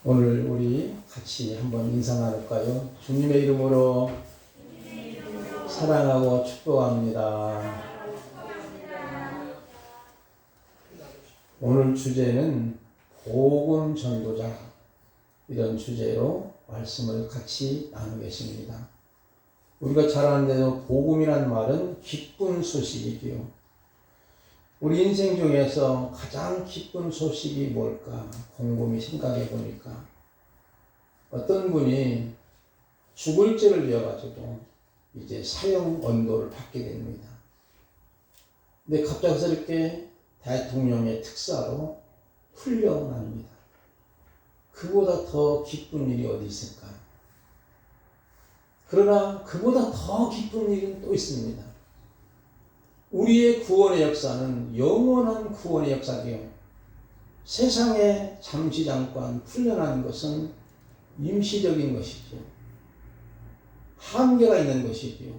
오늘 우리 같이 한번 인사 나눌까요? 주님의 이름으로 사랑하고 축복합니다. 오늘 주제는 복음 전도자, 이런 주제로 말씀을 같이 나누겠습니다. 우리가 잘 아는 대로 복음이란 말은 기쁜 소식이지요. 우리 인생 중에서 가장 기쁜 소식이 뭘까 곰곰이 생각해 보니까 어떤 분이 죽을 죄를 지어가지고 이제 사형 언도를 받게 됩니다. 근데 갑작스럽게 대통령의 특사로 풀려납니다. 그보다 더 기쁜 일이 어디 있을까요? 그러나 그보다 더 기쁜 일은 또 있습니다. 우리의 구원의 역사는 영원한 구원의 역사이요. 세상에 잠시 잠깐 풀려난 것은 임시적인 것이죠. 한계가 있는 것이지요.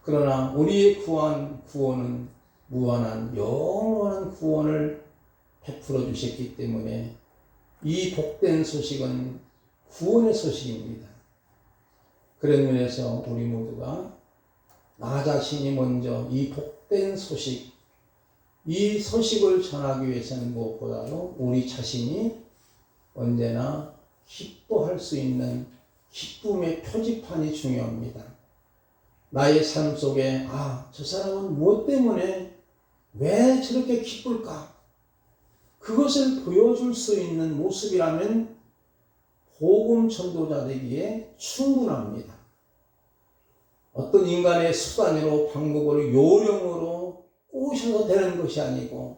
그러나 우리의 구원은 무한한 영원한 구원을 베풀어 주셨기 때문에 이 복된 소식은 구원의 소식입니다. 그런 면에서 우리 모두가 나 자신이 먼저 이 복된 소식, 이 소식을 전하기 위해서는 무엇보다도 우리 자신이 언제나 기뻐할 수 있는 기쁨의 표지판이 중요합니다. 나의 삶 속에 저 사람은 무엇 때문에 왜 저렇게 기쁠까? 그것을 보여줄 수 있는 모습이라면 복음 전도자 되기에 충분합니다. 어떤 인간의 수단으로 방법으로 요령으로 꼬셔서 되는 것이 아니고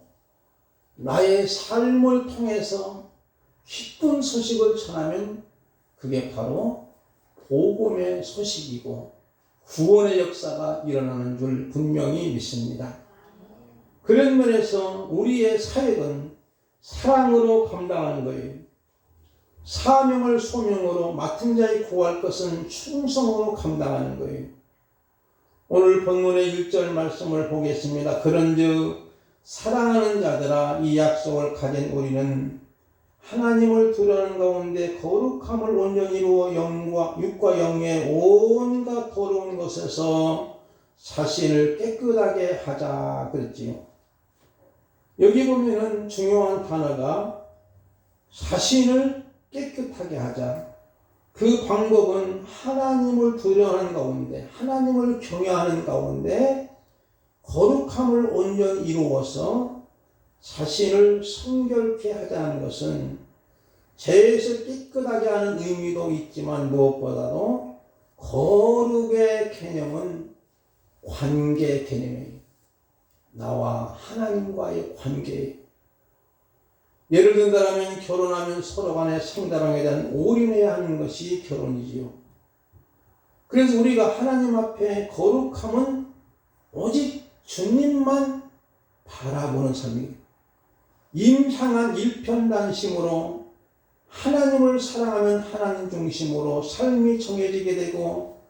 나의 삶을 통해서 기쁜 소식을 전하면 그게 바로 복음의 소식이고 구원의 역사가 일어나는 줄 분명히 믿습니다. 그런 면에서 우리의 사역은 사랑으로 감당하는 거예요. 사명을 소명으로 맡은 자의 구할 것은 충성으로 감당하는 거예요. 오늘 본문의 1절 말씀을 보겠습니다. 그런즉 사랑하는 자들아, 이 약속을 가진 우리는 하나님을 두려워하는 가운데 거룩함을 온전히 이루어 육과 영의 온갖 더러운 것에서 자신을 깨끗하게 하자 그랬지요. 여기 보면은 중요한 단어가 자신을 깨끗하게 하자. 그 방법은 하나님을 두려워하는 가운데, 하나님을 경외하는 가운데 거룩함을 온전히 이루어서 자신을 성결케 하자는 것은 죄에서 깨끗하게 하는 의미도 있지만 무엇보다도 거룩의 개념은 관계 개념이에요. 나와 하나님과의 관계예요. 예를 든다면 결혼하면 서로 간에 상대방에 대한 올인해야 하는 것이 결혼이지요. 그래서 우리가 하나님 앞에 거룩함은 오직 주님만 바라보는 삶이에요. 임향한 일편단심으로 하나님을 사랑하면 하나님 중심으로 삶이 정해지게 되고,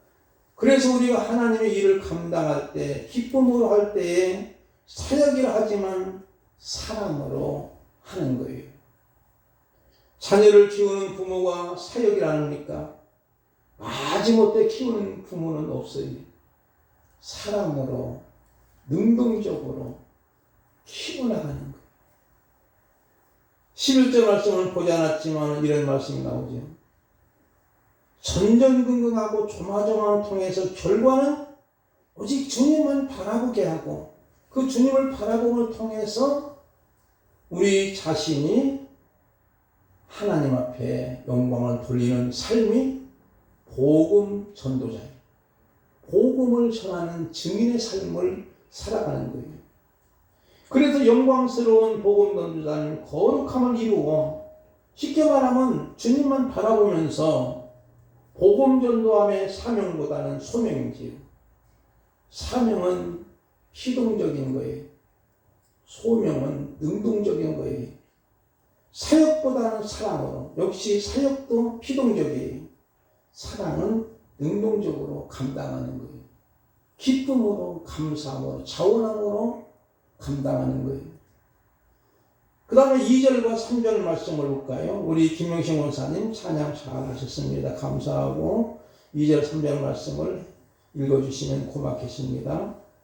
그래서 우리가 하나님의 일을 감당할 때, 기쁨으로 할 때에 사역이라 하지만 사랑으로 하는 거예요. 자녀를 키우는 부모가 사역이라니까 마지못해 키우는 부모는 없어요. 사랑으로 능동적으로 키워나가는 거예요. 11절 말씀을 보지 않았지만 이런 말씀이 나오죠. 전전긍긍하고 조마조마를 통해서 결과는 오직 주님만 바라보게 하고, 그 주님을 바라봄을 통해서 우리 자신이 하나님 앞에 영광을 돌리는 삶이 복음 전도자예요. 복음을 전하는 증인의 삶을 살아가는 거예요. 그래서 영광스러운 복음 전도자는 거룩함을 이루어, 쉽게 말하면 주님만 바라보면서 복음 전도함의 사명보다는 소명이지요. 사명은 희동적인 거예요. 소명은 능동적인 거예요. 사역보다는 사랑으로, 역시 사역도 피동적이에요. 사랑은 능동적으로 감당하는 거예요. 기쁨으로, 감사함으로, 자원함으로 감당하는 거예요. 그 다음에 2절과 3절 말씀을 볼까요? 우리 김영신 원사님 찬양 잘 하셨습니다. 감사하고 2절 3절 말씀을 읽어주시면 고맙겠습니다.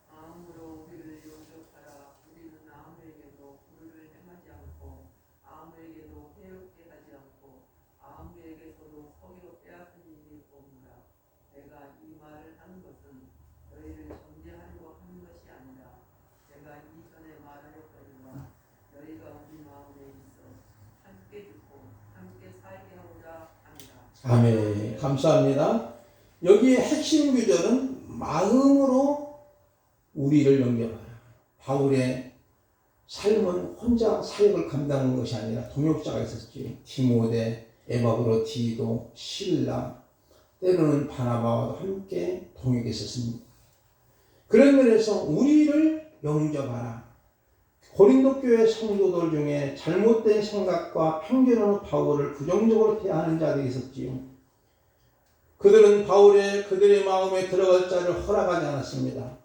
아무로 우리를 용접하라. 우리는 아무에게도 불을 행하지 않고 아무에게도 해롭게 하지 않고 아무에게서도 서로 빼앗은 일이 없노라. 내가 이 말을 하는 것은 너희를 정죄하려고 하는 것이 아니라 내가 이전에 말하였거니와 너희가 우리 마음에 있어 함께 듣고 함께 살게 하고자 합니다. 아멘. 감사합니다. 여기에 핵심 구절은 마음으로 우리를 영접하라. 바울의 삶은 혼자 사역을 감당한 것이 아니라 동역자가 있었지. 디모데, 에바브로, 디도, 실라, 때로는 바나바와 함께 동역했었습니다. 그런 면에서 우리를 영접하라. 고린도 교회 성도들 중에 잘못된 생각과 편견으로 바울을 부정적으로 대하는 자들이 있었지요. 그들은 그들의 마음에 들어갈 자를 허락하지 않았습니다.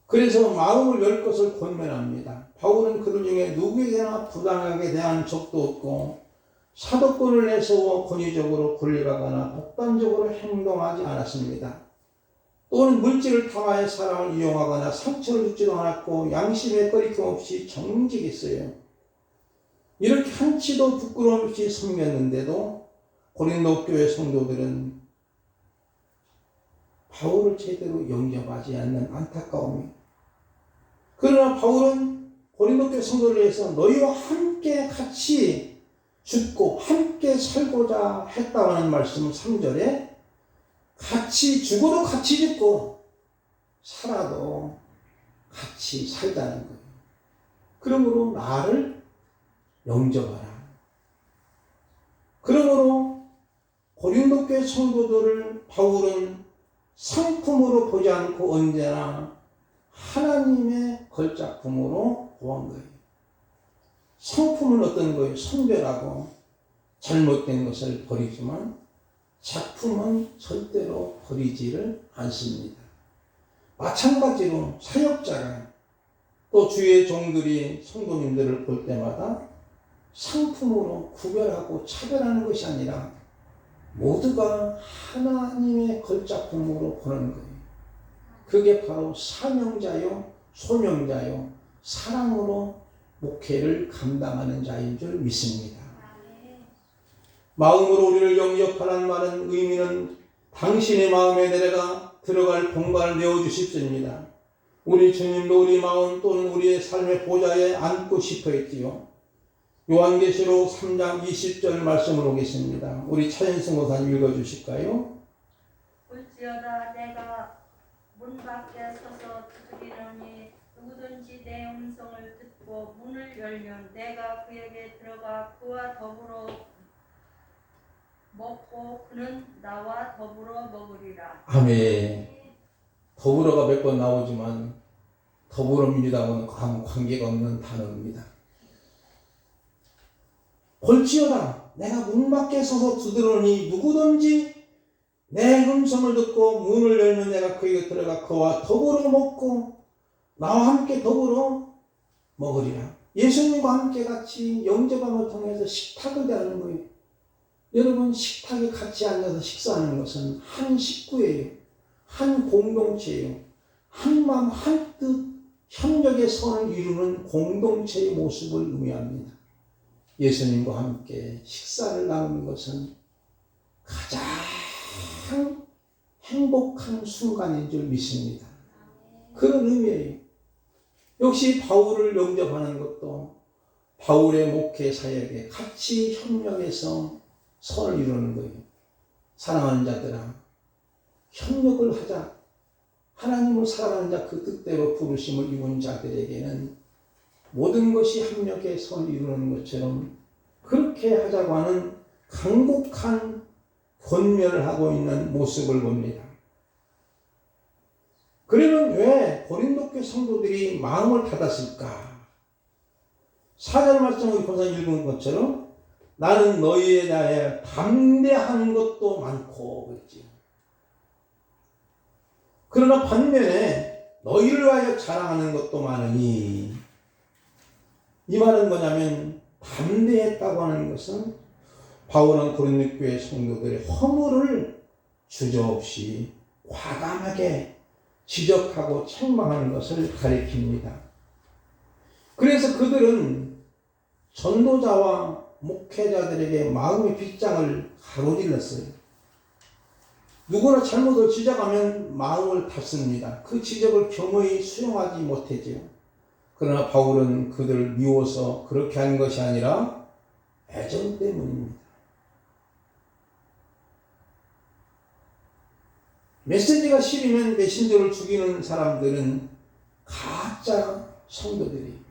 그래서 마음을 열 것을 권면합니다. 바울은 그들 중에 누구에게나 부당하게 대한 적도 없고 사도권을 내세워 권위적으로 권리하거나 독단적으로 행동하지 않았습니다. 또는 물질을 탐하여 사람을 이용하거나 상처를 주지도 않았고 양심에 거리낌 없이 정직했어요. 이렇게 한치도 부끄러움 없이 섬겼는데도 고린도 교회 성도들은 바울을 제대로 영접하지 않는 안타까움이. 그러나 바울은 고린도 교회 성도를 위해서 너희와 함께 같이 죽고 함께 살고자 했다는 말씀 3절에 같이 죽어도 같이 죽고 살아도 같이 살자는 거예요. 그러므로 나를 영접하라. 그러므로 고린도 교회 성도들을 바울은 상품으로 보지 않고 언제나 하나님의 걸작품으로 보한 거예요. 상품은 어떤 거예요? 선별하고 잘못된 것을 버리지만 작품은 절대로 버리지를 않습니다. 마찬가지로 사역자가 또 주의 종들이 성도님들을 볼 때마다 상품으로 구별하고 차별하는 것이 아니라 모두가 하나님의 걸작품으로 보는 거예요. 그게 바로 사명자요, 소명자요, 사랑으로 목회를 감당하는 자인 줄 믿습니다. 마음으로 우리를 영접하라는 말은 의미는 당신의 마음에 내려가 들어갈 공간을 내어주십시오입니다. 우리 주님도 우리 마음 또는 우리의 삶의 보좌에 앉고 싶어 했지요. 요한계시록 3장 20절 말씀을 보겠습니다. 우리 차현승 목사님 읽어주실까요? 볼지어다 내가 문 밖에 서서 두드리노니 누구든지 내 음성을 듣고 문을 열면 내가 그에게 들어가 그와 더불어 먹고 그는 나와 더불어 먹으리라. 아멘. 더불어가 몇 번 나오지만 더불어민주당은 관계가 없는 단어입니다. 볼지어다 내가 문 밖에 서서 두드러니 누구든지 내 음성을 듣고 문을 열면 내가 그에게 들어가 그와 더불어 먹고 나와 함께 더불어 먹으리라. 예수님과 함께 같이 영접함을 통해서 식탁을 대하는 거예요. 여러분, 식탁에 같이 앉아서 식사하는 것은 한 식구예요. 한 공동체예요. 한 마음 한 뜻 협력의 선을 이루는 공동체의 모습을 의미합니다. 예수님과 함께 식사를 나누는 것은 가장 행복한 순간인 줄 믿습니다. 그런 의미예요. 역시 바울을 영접하는 것도 바울의 목회 사역에 같이 협력해서 선을 이루는 거예요. 사랑하는 자들아, 협력을 하자. 하나님을 사랑하는 자 그 뜻대로 부르심을 입은 자들에게는 모든 것이 협력해 선을 이루는 것처럼 그렇게 하자고 하는 강곡한 권면을 하고 있는 모습을 봅니다. 그러면 왜 고린도 교회 성도들이 마음을 닫았을까? 4절 말씀을 본사 읽은 것처럼 나는 너희에 대하여 담대한 것도 많고 그랬지. 그러나 반면에 너희를 위하여 자랑하는 것도 많으니 이 말은 뭐냐면 담대했다고 하는 것은 바울은 고린도 교회 성도들의 허물을 주저없이 과감하게 지적하고 책망하는 것을 가리킵니다. 그래서 그들은 전도자와 목회자들에게 마음의 빗장을 가로질렀어요. 누구나 잘못을 지적하면 마음을 닫습니다. 그 지적을 겸허히 수용하지 못하지요. 그러나 바울은 그들을 미워서 그렇게 하는 것이 아니라 애정 때문입니다. 메시지가 싫으면 메신저를 죽이는 사람들은 가짜 성도들이.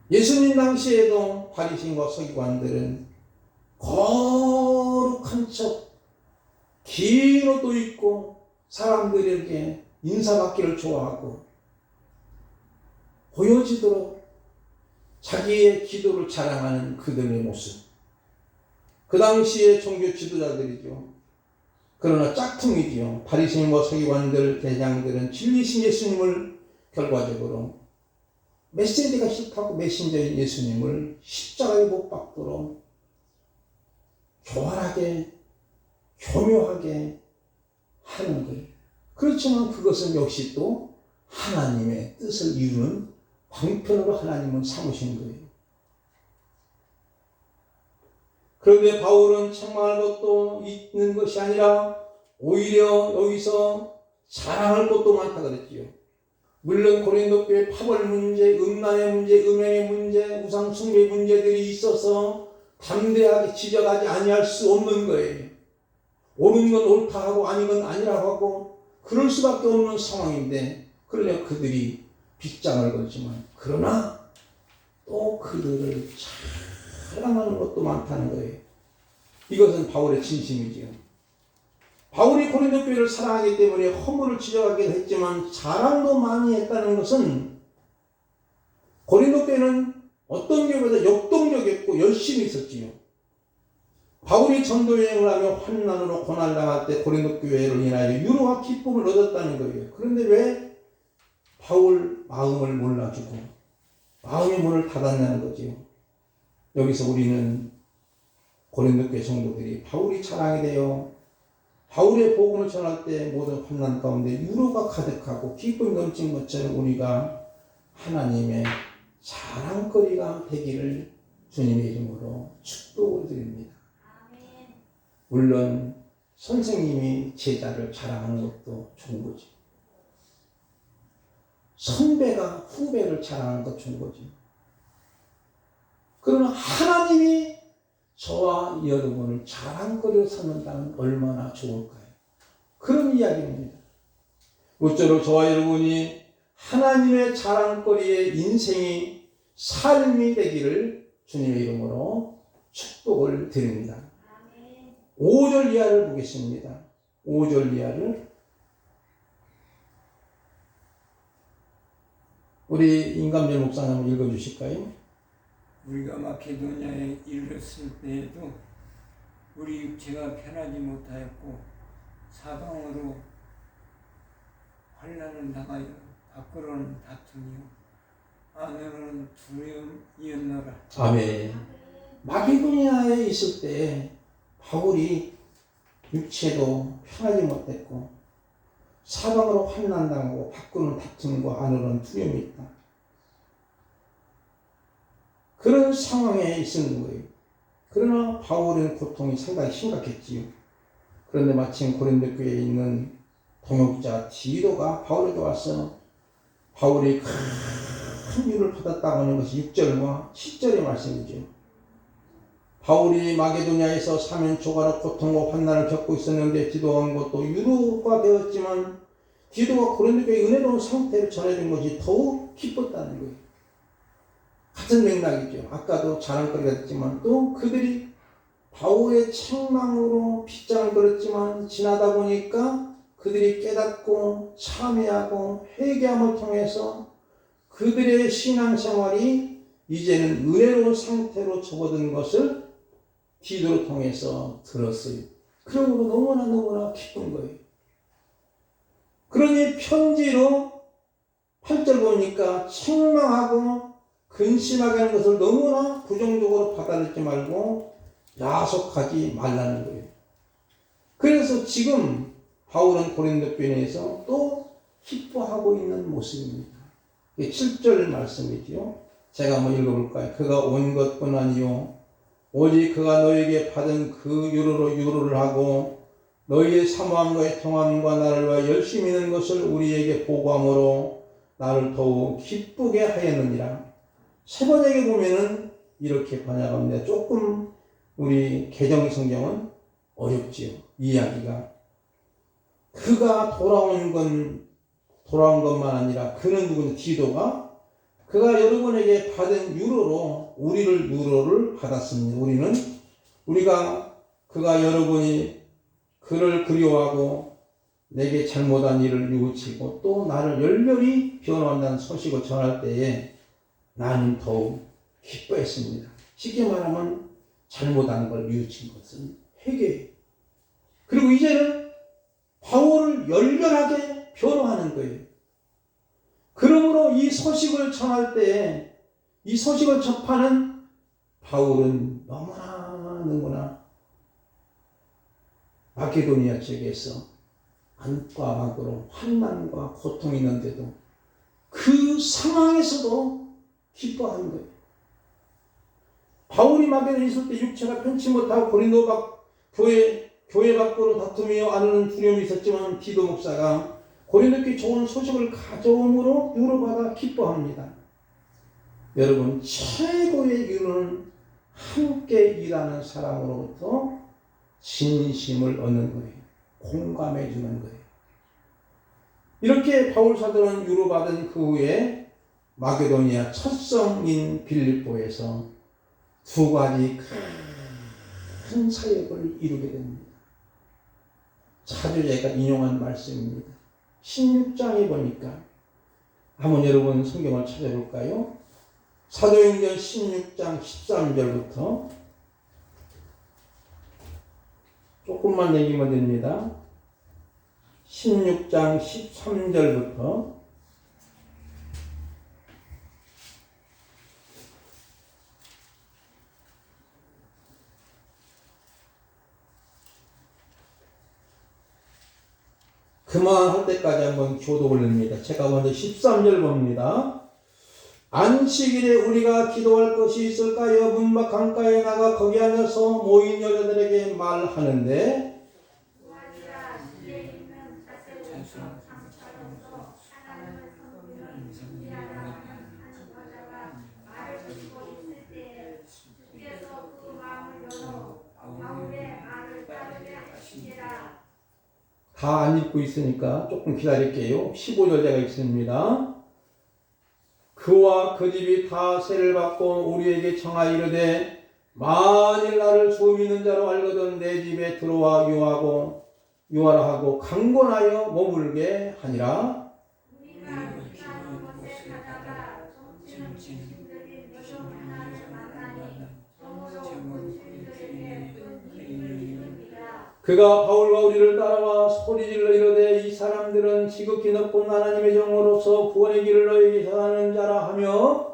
예수님 당시에도 바리새인과 서기관들은 거룩한 척 긴 옷도 입고 사람들에게 인사받기를 좋아하고 보여지도록 자기의 기도를 자랑하는 그들의 모습. 그 당시의 종교 지도자들이죠. 그러나 짝퉁이지요. 바리새인과 서기관들, 대장들은 진리신 예수님을 결과적으로 메시지가 싫다고 메신저인 예수님을 십자가에 못 박도록 교활하게, 교묘하게 하는 거예요. 그렇지만 그것은 역시 또 하나님의 뜻을 이루는 방편으로 하나님은 삼으신 거예요. 그런데 바울은 책망할 것도 있는 것이 아니라 오히려 여기서 자랑할 것도 많다 그랬지요. 물론 고린도 교회 파벌 문제, 음란의 문제, 음행의 문제, 우상 숭배 문제들이 있어서 담대하게 지적하지 아니할 수 없는 거예요. 옳은 건 옳다 하고 아닌 건 아니라고 하고 그럴 수밖에 없는 상황인데 그러려 그들이 빗장을 걸지만 그러나 또 그들을 사랑하는 것도 많다는 거예요. 이것은 바울의 진심이지요. 바울이 고린도 교회를 사랑하기 때문에 허물을 지적하기도 했지만 자랑도 많이 했다는 것은 고린도 교회는 어떤 교회보다 역동적이었고 열심히 있었지요. 바울이 전도 여행을 하며 환난으로 고난을 당할 때 고린도 교회를 인하여 위로와 기쁨을 얻었다는 거예요. 그런데 왜 바울 마음을 몰라주고 마음의 문을 닫았냐는 거지요. 여기서 우리는 고린도 교회 성도들이 바울이 자랑이 되어 바울의 복음을 전할 때 모든 환난 가운데 위로가 가득하고 기쁨이 넘친 것처럼 우리가 하나님의 자랑거리가 되기를 주님의 이름으로 축복을 드립니다. 물론 선생님이 제자를 자랑하는 것도 좋은 거지. 선배가 후배를 자랑하는 것도 좋은 거지. 그러나 하나님이 저와 여러분을 자랑거리로 삼는다면 얼마나 좋을까요? 그런 이야기입니다. 모쪼록 저와 여러분이 하나님의 자랑거리의 인생이 삶이 되기를 주님의 이름으로 축복을 드립니다. 5절 이하를 보겠습니다. 5절 이하를 우리 임감재 목사님 한번 읽어주실까요? 우리가 마케도냐에 이르렀을 때에도 우리 육체가 편하지 못하였고 사방으로 환난을 당하여 밖으로는 다투며 안으로는 두려움이었노라. 아멘. 마게도니아에 있을 때 바울이 육체도 편하지 못했고 사방으로 환난당하고 밖으로는 다툼과 안으로는 두려움이 있다. 그런 상황에 있는 거예요. 그러나 바울의 고통이 상당히 심각했지요. 그런데 마침 고린도 교회에 있는 동역자 디도가 바울에게 와서 바울이 큰 위로를 받았다고 하는 것이 6절과 10절의 말씀이죠. 바울이 마게도냐에서 사면초가로 고통과 환난을 겪고 있었는데 디도한 것도 위로가 되었지만 디도가 고린도 교회의 은혜로운 상태를 전해준 것이 더욱 기뻤다는 거예요. 같은 맥락이죠. 아까도 자랑거리가 됐지만 또 그들이 바울의 책망으로 빗장을 걸었지만 지나다 보니까 그들이 깨닫고 참회하고 회개함을 통해서 그들의 신앙생활이 이제는 은혜로운 상태로 접어든 것을 디도를 통해서 들었어요. 그러므로 너무나 기쁜 거예요. 그러니 편지로 8절 보니까 책망하고 그 근심하게 하는 것을 너무나 부정적으로 받아들이지 말고 야속하지 말라는 거예요. 그래서 지금 바울은 고린도 교회에서 또 기뻐하고 있는 모습입니다. 7절 말씀이지요. 제가 한번 읽어볼까요? 그가 온 것뿐 아니요 오직 그가 너에게 받은 그 유로로 유로를 하고 너희의 사모함과 애통함과 나를 위하여 열심히 있는 것을 우리에게 보고함으로 나를 더욱 기쁘게 하였느니라. 세 번역에 보면은 이렇게 번역합니다. 조금 우리 개정 성경은 어렵지요. 이야기가. 그가 돌아온 것만 아니라 그는 누구냐? 디도가 그가 여러분에게 받은 유로로 유로를 받았습니다. 그가 여러분이 그를 그리워하고 내게 잘못한 일을 뉘우치고 또 나를 열렬히 변호한다는 소식을 전할 때에 나는 더욱 기뻐했습니다. 쉽게 말하면 잘못한 걸 뉘우친 것은 회개예요. 그리고 이제는 바울을 열렬하게 변호하는 거예요. 그러므로 이 소식을 전할 때에 이 소식을 접하는 바울은 너무나 마케도니아 지역에서 안과 밖으로 환난과 고통이 있는데도 그 상황에서도 기뻐하는 거예요. 바울이 마게도니아에 있을 때 육체가 편치 못하고 고린도 교회 밖으로 다투며 안으는 두려움이 있었지만 디도 목사가 고린도께 좋은 소식을 가져옴으로 유로받아 기뻐합니다. 여러분, 최고의 유로는 함께 일하는 사람으로부터 진심을 얻는 거예요. 공감해 주는 거예요. 이렇게 바울 사도는 유로받은 그 후에 마게도니아 첫 성인 빌립보에서 두 가지 큰 사역을 이루게 됩니다. 자주 제가 인용한 말씀입니다. 16장에 보니까 한번 여러분 성경을 찾아볼까요? 사도행전 16장 13절부터 조금만 얘기만 됩니다. 16장 13절부터 그만할 때까지 한번 교독을 냅니다. 제가 먼저 13절 봅니다. 안식일에 우리가 기도할 것이 있을까요? 문막 강가에 나가 거기 앉아서 모인 여자들에게 말하는데 다 안 읽고 있으니까 조금 기다릴게요. 15절 제가 읽습니다. 그와 그 집이 다 세를 받고 우리에게 청하여 이르되 만일 나를 주 믿는 자로 알거든 내 집에 들어와 유하라 하고 강권하여 머물게 하니라. 그가 바울과 우리를 따라와 소리질러 이르되 이 사람들은 지극히 높은 하나님의 종으로서 구원의 길을 너에게 전하는 자라 하며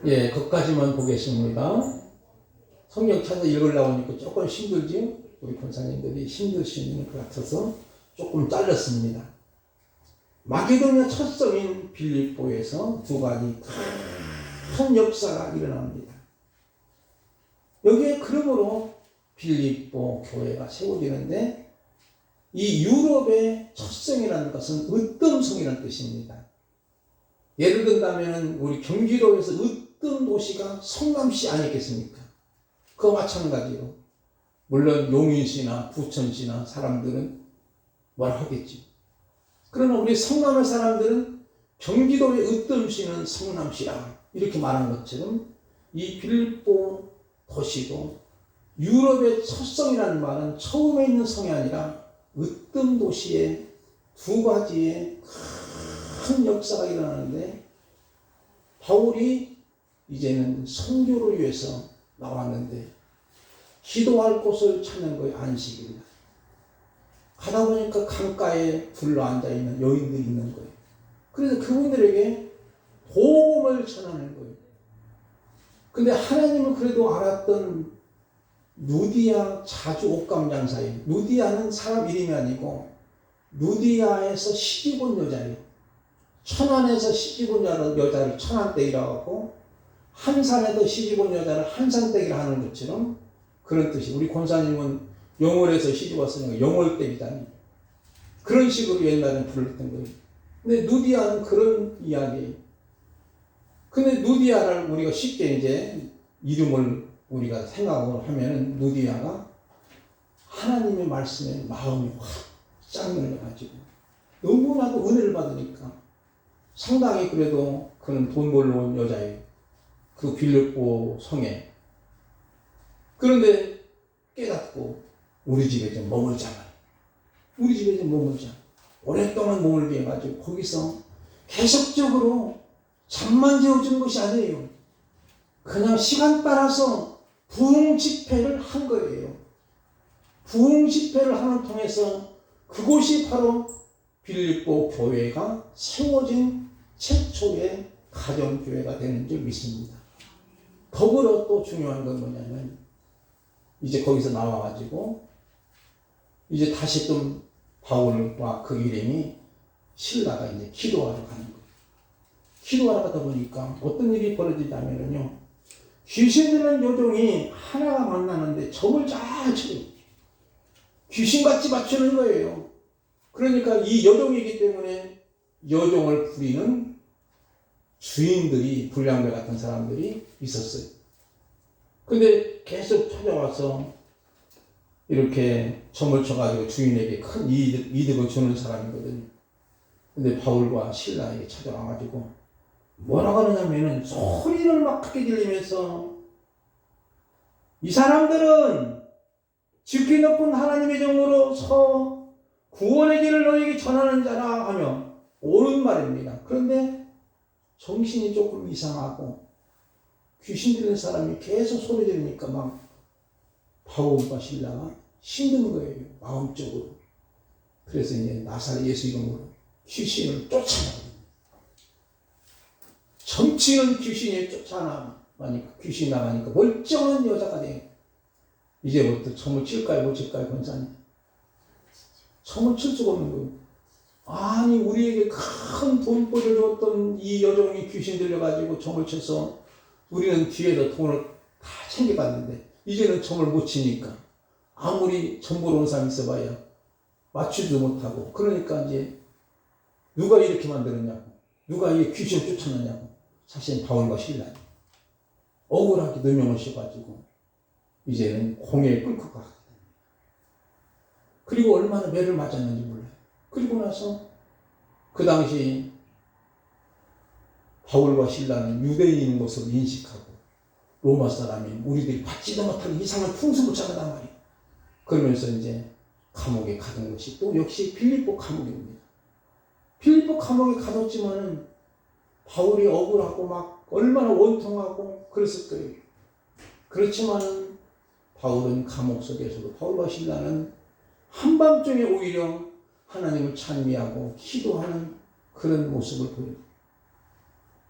예, 거기까지만 보겠습니다. 성경 찾아 읽으려고 하니까 조금 힘들지? 우리 권사님들이 힘드시는 것 같아서 조금 잘랐습니다. 마게도니아 첫 성인 빌립보에서 두 가지 큰 역사가 일어납니다. 여기에 그러므로 빌립보 교회가 세워지는데 이 유럽의 첫 성이라는 것은 으뜸성이라는 뜻입니다. 예를 든다면 우리 경기도에서 으뜸 도시가 성남시 아니겠습니까? 그와 마찬가지로 물론 용인시나 부천시나 사람들은 뭐라 하겠지. 그러나 우리 성남의 사람들은 경기도의 으뜸시는 성남시라 이렇게 말한 것처럼 이 빌립보 도시도 유럽의 첫 성이라는 말은 처음에 있는 성이 아니라 으뜸 도시에 두 가지의 큰 역사가 일어나는데 바울이 이제는 선교를 위해서 나왔는데 기도할 곳을 찾는 거예요. 안식일. 가다 보니까 강가에 둘러앉아 있는 여인들이 있는 거예요. 그래서 그분들에게 복음을 전하는 거예요. 근데 하나님은 그래도 알았던 누디아 자주 옷감 장사예요. 누디아는 사람 이름이 아니고 누디아에서 시집온 여자예요. 천안에서 시집온 여자를 천안댁이라고 하고 한산에서 시집온 여자를 한산댁이라 하는 것처럼 그런 뜻이. 우리 권사님은 영월에서 시집 왔으니까 영월댁이잖아요. 그런 식으로 옛날에 불렀던 거예요. 근데 누디아는 그런 이야기예요. 근데 누디아를 우리가 쉽게 이제 이름을 우리가 생각을 하면은 누디아가 하나님의 말씀에 마음이 확 열려가지고 너무나도 은혜를 받으니까 상당히 그래도 그는 돈 벌러 온 여자예요. 그 빌립보 성에. 그런데 깨닫고 우리 집에 좀 머물자. 우리 집에 좀 머물자. 오랫동안 머물게 해가지고 거기서 계속적으로 잠만 재워주는 것이 아니에요. 그냥 시간 따라서 부흥 집회를 한 거예요. 부흥 집회를 하는 통해서 그곳이 바로 빌립보 교회가 세워진 최초의 가정교회가 되는 줄 믿습니다. 더불어 또 중요한 건 뭐냐면 이제 거기서 나와가지고 이제 다시 또 바울과 그 일행이 신라가 이제 기도하러 가는 거예요. 기도하러 가다 보니까 어떤 일이 벌어지냐면요. 귀신 들린 요정이 하나가 만나는데 점을 잘 쳐요. 귀신같이 맞추는 거예요. 그러니까 이 여종이기 때문에 여종을 부리는 주인들이 불량배 같은 사람들이 있었어요. 근데 계속 찾아와서 이렇게 점을 쳐가지고 주인에게 큰 이득을 주는 사람이거든요. 근데 바울과 신라에게 찾아와가지고 뭐라고 하느냐면은 소리를 막 크게 들리면서 이 사람들은 지극히 높은 하나님의 종으로서 구원의 길을 너에게 전하는 자라 하며 옳은 말입니다. 그런데 정신이 조금 이상하고 귀신 들린 사람이 계속 소리 지르니까 막 바울과 신라가 힘든 거예요. 마음적으로. 그래서 이제 나사렛 예수 이름으로 귀신을 쫓아나가요. 점치는 귀신이 쫓아나가니까 귀신이 나가니까 멀쩡한 여자가 돼요. 이제부터 점을 칠까요 못 칠까요 권사님? 점을 칠 수가 없는 거예요. 아니 우리에게 큰 돈벌이를 줬던 이 여종이 귀신 들려가지고 점을 쳐서 우리는 뒤에서 돈을 다 챙겨갔는데 이제는 점을 못 치니까 아무리 점 보러 온 사람이 있어봐야 맞추지도 못하고 그러니까 이제 누가 이렇게 만들었냐고 누가 이 귀신을 쫓아내냐고 사실 바울과 신라 억울하게 누명을 씌워가지고 이제는 공회에 끌고 가거든요. 그리고 얼마나 매를 맞았는지 몰라요. 그리고 나서 그 당시 바울과 신라는 유대인인 것으로 인식하고 로마 사람이 우리들이 받지도 못하는 이상한 풍습을 잡아단 말이에요. 그러면서 이제 감옥에 가던 것이 또 역시 빌립보 감옥입니다. 빌립보 감옥에 가뒀지만은 바울이 억울하고 막 얼마나 원통하고 그랬을 거예요. 그렇지만은 바울은 감옥 속에서도 바울과 신라는 한밤중에 오히려 하나님을 찬미하고 기도하는 그런 모습을 보여요.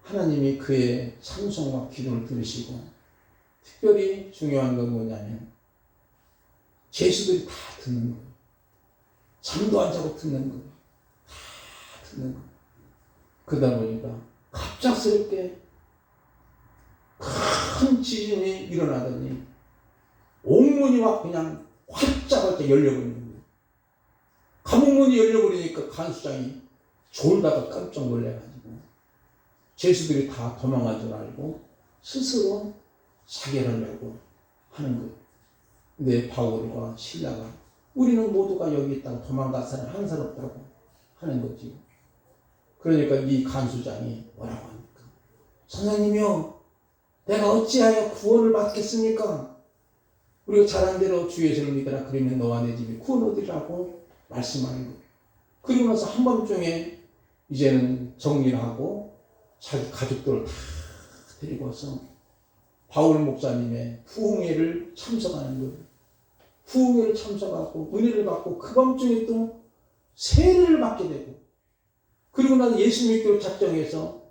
하나님이 그의 찬송과 기도를 들으시고 특별히 중요한 건 뭐냐면 제수들이 다 듣는 거예요. 잠도 안 자고 듣는 거예요. 다 듣는 거예요. 그러다 보니까 갑작스럽게 큰 지진이 일어나더니 옥문이 막 그냥 활짝 열려버리는 거예요. 감옥문이 열려버리니까 간수장이 졸다가 깜짝 놀래가지고 제수들이 다 도망간 줄 알고 스스로 자결하려고 하는 거예요. 근데 바울과 신라가 우리는 모두가 여기 있다고 도망갈 사람 한 사람 없다고 하는 거지. 그러니까 이 간수장이 뭐라고 합니까? 선생님이요, 내가 어찌하여 구원을 받겠습니까? 우리가 잘한 대로 주 예수를 믿으라 그러면 너와 내 집이 구원 얻으리라고 말씀하는 거예요. 그리고 나서 한밤중에 이제는 정리를 하고 자기 가족들을 다 데리고서 바울 목사님의 부흥회를 참석하는 거예요. 부흥회를 참석하고 은혜를 받고 그 밤중에 또 세례를 받게 되고, 그리고 나서 예수 믿기로 작정해서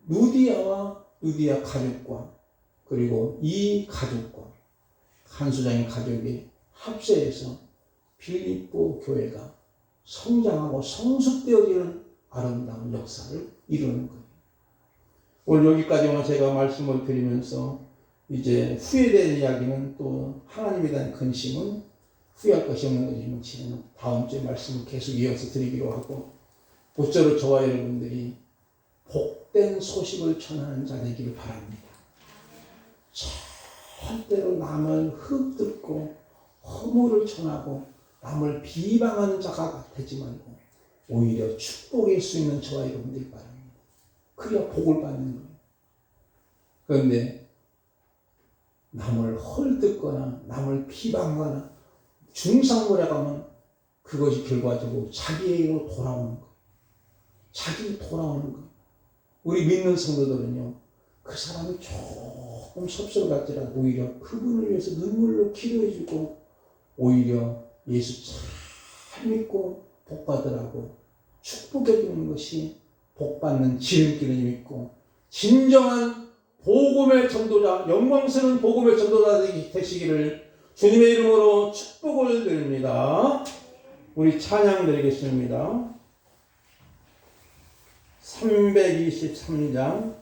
루디아 가족과 그리고 이 가족과 한수장의 가족이 합세해서 빌립보 교회가 성장하고 성숙되어지는 아름다운 역사를 이루는 거예요. 오늘 여기까지만 제가 말씀을 드리면서 이제 후회되는 이야기는 또 하나님에 대한 근심은 후회할 것이 없는 것이면 지금 다음 주에 말씀을 계속 이어서 드리기로 하고, 모쪼록 저와 여러분들이 복된 소식을 전하는 자 되기를 바랍니다. 절대로 남을 흠듣고 허물을 전하고 남을 비방하는 자가 되지 말고 오히려 축복일 수 있는 저와 여러분들이 바랍니다. 그래야 복을 받는 거예요. 그런데 남을 헐뜯거나 남을 비방하거나 중상모략 하면 그것이 결과적으로 자기에게로 돌아오는 거예요. 자기로 돌아오는 거예요. 우리 믿는 성도들은요, 그 사람이 조금 섭섭할지라도 오히려 그분을 위해서 눈물로 기도해주고 오히려 예수 잘 믿고 복받으라고 축복해주는 것이 복받는 지름길을 믿고 진정한 복음의 전도자, 영광스러운 복음의 전도자 되시기를 주님의 이름으로 축복을 드립니다. 우리 찬양 드리겠습니다. 323장